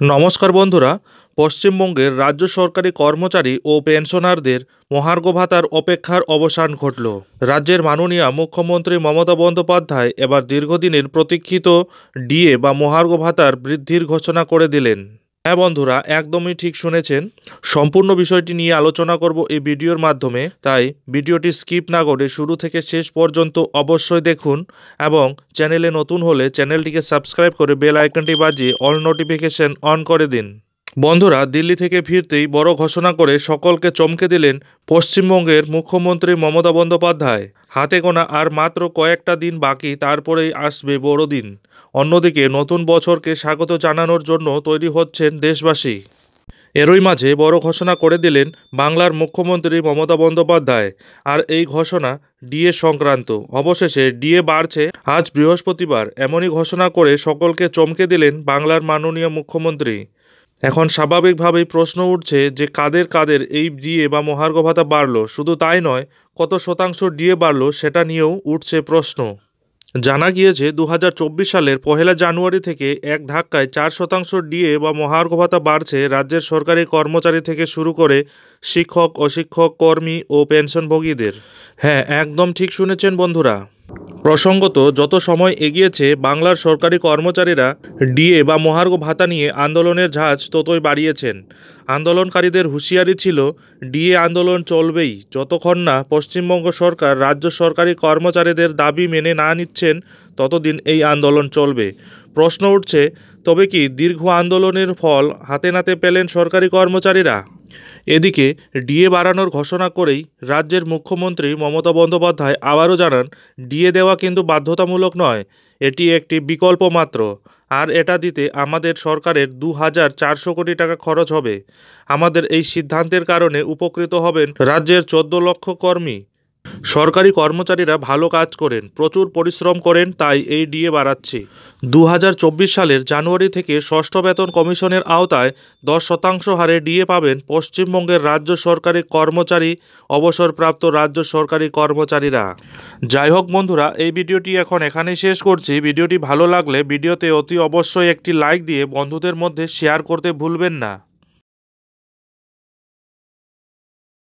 নমস্কার বন্ধুরা। পশ্চিমবঙ্গের রাজ্য সরকারি কর্মচারী ও পেনশনারদের মহার্ঘ ভাতার অপেক্ষার অবসান ঘটল। রাজ্যের মাননীয় মুখ্যমন্ত্রী মমতা বন্দ্যোপাধ্যায় এবার দীর্ঘদিনের প্রতীক্ষিত ডিএ বা মহার্ঘ ভাতার বৃদ্ধির ঘোষণা করে দিলেন। হ্যাঁ বন্ধুরা, একদমই ঠিক শুনেছেন। সম্পূর্ণ বিষয়টি নিয়ে আলোচনা করব এই ভিডিওর মাধ্যমে, তাই ভিডিওটি স্কিপ না করে শুরু থেকে শেষ পর্যন্ত অবশ্যই দেখুন এবং চ্যানেলে নতুন হলে চ্যানেলটিকে সাবস্ক্রাইব করে বেল আইকনটি বাজিয়ে অল নোটিফিকেশন অন করে দিন। বন্ধুরা, দিল্লি থেকে ফিরতেই বড় ঘোষণা করে সকলকে চমকে দিলেন পশ্চিমবঙ্গের মুখ্যমন্ত্রী মমতা বন্দ্যোপাধ্যায়। হাতে গোনা আর মাত্র কয়েকটা দিন বাকি, তারপরেই আসবে বড়দিন। অন্যদিকে নতুন বছরকে স্বাগত জানানোর জন্য তৈরি হচ্ছেন দেশবাসী। এরই মাঝে বড় ঘোষণা করে দিলেন বাংলার মুখ্যমন্ত্রী মমতা বন্দ্যোপাধ্যায়। আর এই ঘোষণা ডিএ সংক্রান্ত। অবশেষে ডিএ বাড়ছে আজ বৃহস্পতিবার, এমনই ঘোষণা করে সকলকে চমকে দিলেন বাংলার মাননীয় মুখ্যমন্ত্রী। এখন স্বাভাবিকভাবেই প্রশ্ন উঠছে যে কাদের কাদের এই ডিএ বা মহার্ঘ ভাতা বাড়লো। শুধু তাই নয়, কত শতাংশ ডিএ বাড়লো সেটা নিয়েও উঠছে প্রশ্ন। জানা গিয়েছে 2024 সালের 1 জানুয়ারি থেকে এক ধাক্কায় 4% ডিএ বা মহার্ঘ ভাতা বাড়ছে রাজ্যের সরকারি কর্মচারী থেকে শুরু করে শিক্ষক, অশিক্ষক, কর্মী ও পেনশনভোগীদের। হ্যাঁ, একদম ঠিক শুনেছেন বন্ধুরা। প্রসঙ্গত, যত সময় এগিয়েছে বাংলার সরকারি কর্মচারীরা ডিএ বা মহার্ঘ ভাতা নিয়ে আন্দোলনের ঝাঁজ ততই বাড়িয়েছেন। আন্দোলনকারীদের হুঁশিয়ারি ছিল, ডিএ আন্দোলন চলবেই যতক্ষণ না পশ্চিমবঙ্গ সরকার রাজ্য সরকারি কর্মচারীদের দাবি মেনে না নিচ্ছেন, ততদিন এই আন্দোলন চলবে। প্রশ্ন উঠছে, তবে কি দীর্ঘ আন্দোলনের ফল হাতে নাতে পেলেন সরকারি কর্মচারীরা? এদিকে ডিএ বাড়ানোর ঘোষণা করেই রাজ্যের মুখ্যমন্ত্রী মমতা বন্দ্যোপাধ্যায় আবারও জানান, ডিএ দেওয়া কিন্তু বাধ্যতামূলক নয়, এটি একটি বিকল্প মাত্র। আর এটা দিতে আমাদের সরকারের 2400 কোটি টাকা খরচ হবে। আমাদের এই সিদ্ধান্তের কারণে উপকৃত হবেন রাজ্যের 14 লক্ষ কর্মী। সরকারি কর্মচারীরা ভালো কাজ করেন, প্রচুর পরিশ্রম করেন, তাই এই ডিএ বাড়াচ্ছি। 2024 সালের জানুয়ারি থেকে ষষ্ঠ বেতন কমিশনের আওতায় 10% হারে ডিএ পাবেন পশ্চিমবঙ্গের রাজ্য সরকারি কর্মচারী, অবসরপ্রাপ্ত রাজ্য সরকারি কর্মচারীরা। যাই হোক বন্ধুরা, এই ভিডিওটি এখন এখানেই শেষ করছি। ভিডিওটি ভালো লাগলে ভিডিওতে অতি অবশ্যই একটি লাইক দিয়ে বন্ধুদের মধ্যে শেয়ার করতে ভুলবেন না।